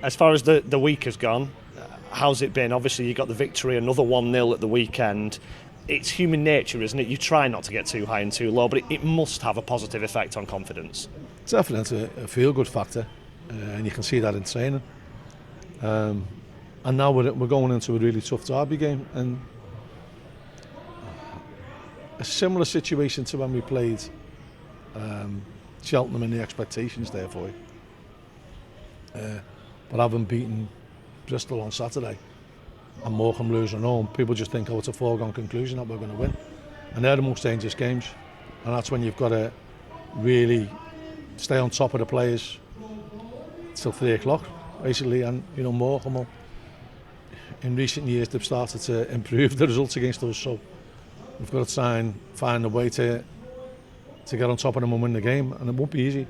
As far as the week has gone, how's it been? Obviously, you got the victory, another 1-0 at the weekend. It's human nature, isn't it? You try not to get too high and too low, but it must have a positive effect on confidence. Definitely a feel-good factor, and you can see that in training. And now we're going into a really tough derby game, and a similar situation to when we played Cheltenham, and the expectations there for you. But having beaten Bristol on Saturday and Morecambe losing at home, people just think, it's a foregone conclusion that we're going to win. And they're the most dangerous games, and that's when you've got to really stay on top of the players till 3 o'clock, basically. And Morecambe, in recent years, they've started to improve the results against us, so we've got to try and find a way to get on top of them and win the game, and it won't be easy.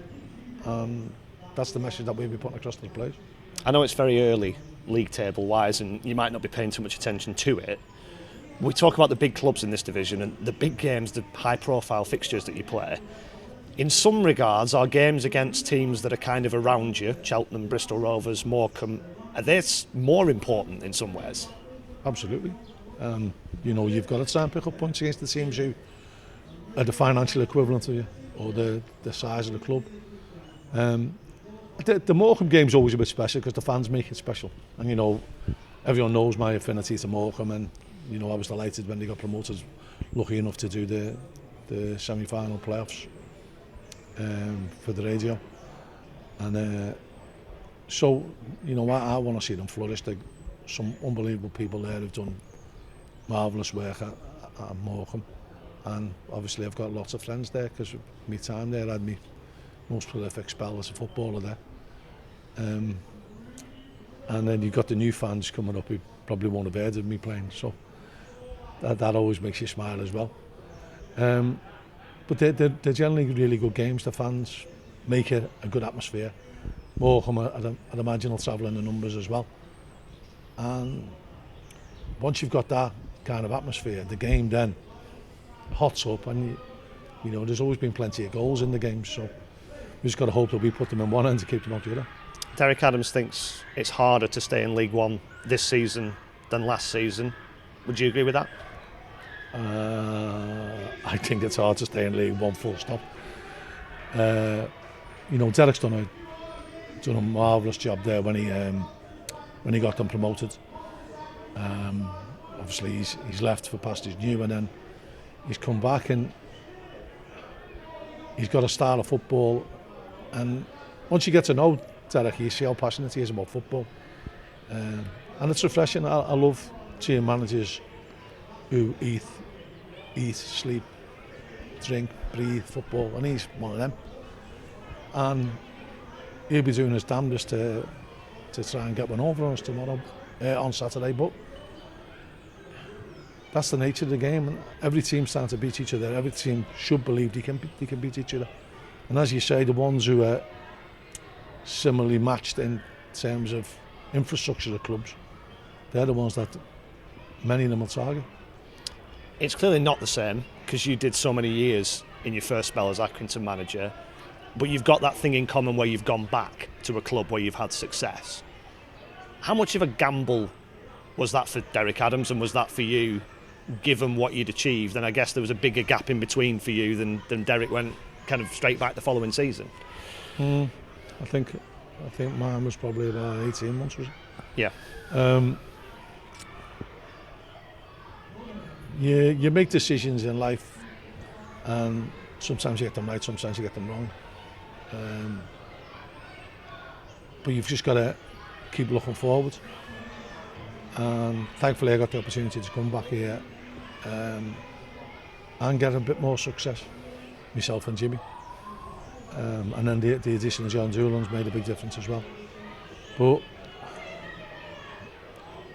That's the message that we'll be putting across to the players. I know it's very early league table wise, and you might not be paying too much attention to it. We talk about the big clubs in this division and the big games, the high profile fixtures that you play. In some regards, our games against teams that are kind of around you, Cheltenham, Bristol Rovers, Morecambe, are they more important in some ways? Absolutely. You've got to try and pick up points against the teams who are the financial equivalent to you, or the size of the club. The Morecambe game's always a bit special because the fans make it special, and everyone knows my affinity to Morecambe, and I was delighted when they got promoted, lucky enough to do the semi-final playoffs for the radio, and so I want to see them flourish. There's some unbelievable people there who've done marvellous work at Morecambe, and obviously I've got lots of friends there because my time there, I had my most prolific spell as a footballer there, and then you've got the new fans coming up who probably won't have heard of me playing, so that always makes you smile as well. But they're generally really good games. The fans make it a good atmosphere. Morecambe, I'd imagine, will travel in the numbers as well, and once you've got that kind of atmosphere, the game then hots up, and there's always been plenty of goals in the games, so we just got to hope that we put them in one end to keep them out the other. Derek Adams thinks it's harder to stay in League One this season than last season. Would you agree with that? I think it's hard to stay in League One, full stop. Derek's done a marvellous job there when he got them promoted. Obviously he's left for pastures new, and then he's come back, and he's got a style of football, and once you get to know Derek, you see how passionate he is about football, and it's refreshing. I love seeing managers who eat, sleep, drink, breathe football, and he's one of them, and he'll be doing his damnedest to try and get one over on us tomorrow, on Saturday, but that's the nature of the game, and every team's trying to beat each other. Every team should believe they can beat each other, and as you say, the ones who are similarly matched in terms of infrastructure of clubs, they're the ones that many of them will target. It's clearly not the same because you did so many years in your first spell as Accrington manager, but you've got that thing in common where you've gone back to a club where you've had success. How much of a gamble was that for Derek Adams, and was that for you, given what you'd achieved? And I guess there was a bigger gap in between for you than Derek went kind of straight back the following season. I think mine was probably about 18 months, was it? Yeah. You make decisions in life, and sometimes you get them right, sometimes you get them wrong. But you've just got to keep looking forward. And thankfully I got the opportunity to come back here and get a bit more success, myself and Jimmy. And then the addition of John Doolan's made a big difference as well. But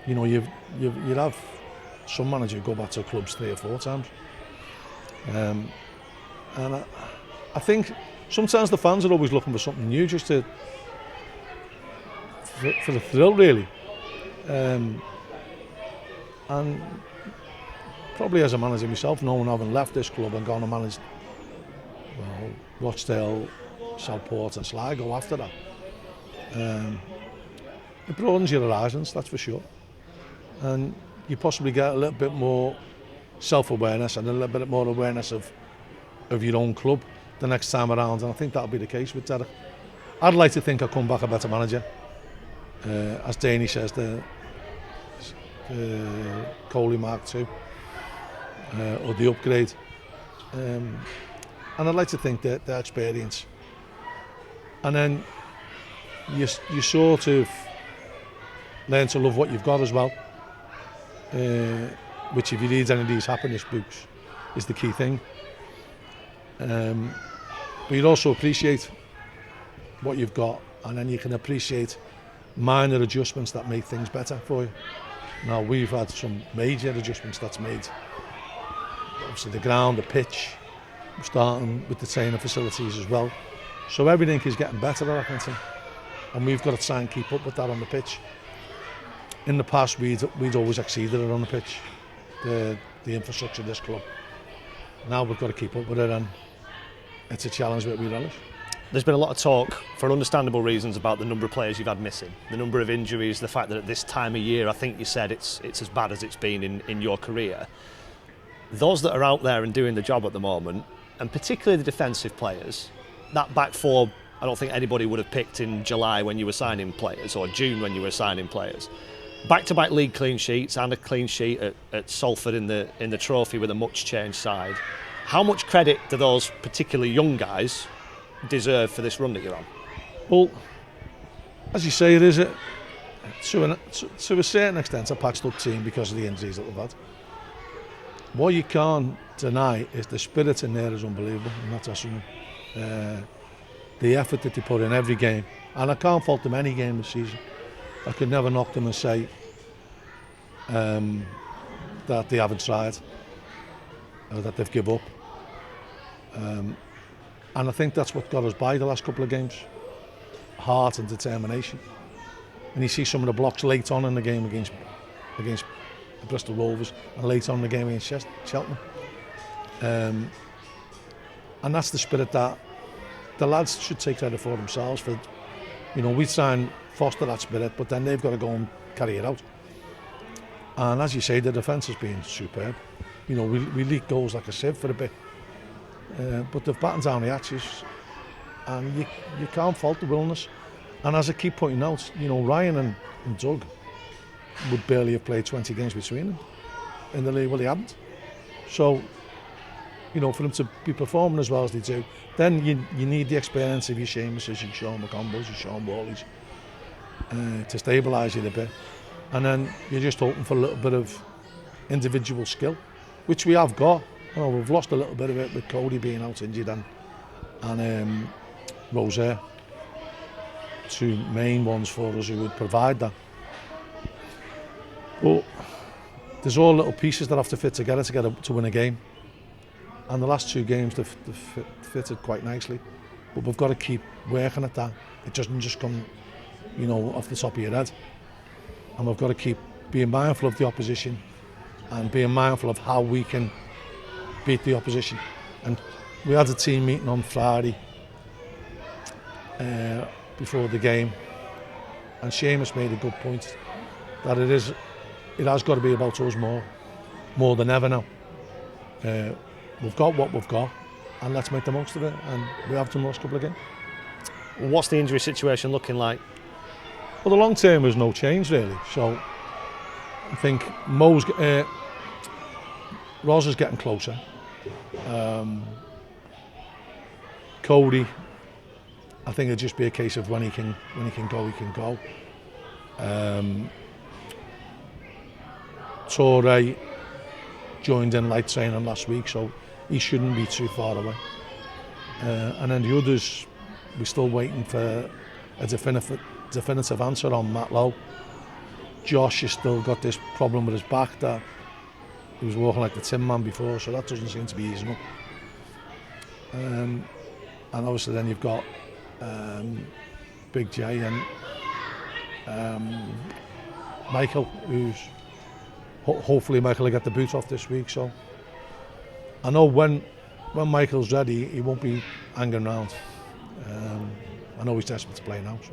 you'd have some managers go back to clubs 3 or 4 times, and I think sometimes the fans are always looking for something new, just for the thrill, really. And probably as a manager myself, having left this club and gone and managed Rochdale, Southport and Sligo after that, it broadens your horizons, that's for sure. And you possibly get a little bit more self-awareness and a little bit more awareness of your own club the next time around, and I think that'll be the case with Derek. I'd like to think I'll come back a better manager. As Danny says, the Coleman Mark II, or the upgrade. And I'd like to think that their experience. And then you sort of learn to love what you've got as well. Which, if you read any of these happiness books, is the key thing. But you also appreciate what you've got, and then you can appreciate minor adjustments that make things better for you. Now, we've had some major adjustments that's made. Obviously the ground, the pitch, starting with the training facilities as well. So everything is getting better at Accrington, and we've got to try and keep up with that on the pitch. In the past, we'd always exceeded it on the pitch, the infrastructure of this club. Now we've got to keep up with it, and it's a challenge that we relish. There's been a lot of talk, for understandable reasons, about the number of players you've had missing, the number of injuries, the fact that at this time of year, I think you said it's as bad as it's been in your career. Those that are out there and doing the job at the moment, and particularly the defensive players, that back four, I don't think anybody would have picked in July when you were signing players, or June when you were signing players. Back-to-back league clean sheets and a clean sheet at Salford in the trophy with a much changed side. How much credit do those particularly young guys deserve for this run that you're on? Well, as you say, it is to a certain extent a patched up team because of the injuries that we've had. What you can't deny is the spirit in there is unbelievable, and that's awesome. The effort that they put in every game, and I can't fault them any game this season. I could never knock them and say that they haven't tried or that they've given up. And I think that's what got us by the last couple of games. Heart and determination. And you see some of the blocks late on in the game against the Bristol Rovers and late on in the game against Cheltenham. And that's the spirit that the lads should take credit for themselves. For, we try and foster that spirit, but then they've got to go and carry it out. And as you say, the defence has been superb. We leak goals like a sieve for a bit. But they've battened down the hatches, and you can't fault the willingness. And as I keep pointing out, Ryan and Doug would barely have played 20 games between them in the league. Well, they haven't. So, for them to be performing as well as they do, then you need the experience of your Seamuses, your Sean McCombos, your Sean Worleys to stabilise you a bit. And then you're just hoping for a little bit of individual skill, which we have got. We've lost a little bit of it with Cody being out injured and Rosaire, two main ones for us who would provide that. But there's all little pieces that have to fit together to win a game. And the last two games they've fitted quite nicely. But we've got to keep working at that. It doesn't just come, off the top of your head. And we've got to keep being mindful of the opposition and being mindful of how we can beat the opposition. And we had a team meeting on Friday before the game, and Seamus made a good point that it has got to be about us more than ever now. We've got what we've got, and let's make the most of it, and we have done the last couple of games. What's the injury situation looking like? Well, the long term was no change really, so I think Roz is getting closer. Cody, I think it'll just be a case of when he can go, he can go. Torre joined in light training last week, so he shouldn't be too far away. And then the others, we're still waiting for a definitive answer on Matt Lowe. Josh has still got this problem with his back that he was walking like the Tin Man before, so that doesn't seem to be easing up. And obviously then you've got Big J and Michael, who's hopefully Michael will get the boot off this week. So I know when Michael's ready, he won't be hanging around. I know he's desperate to play now. So.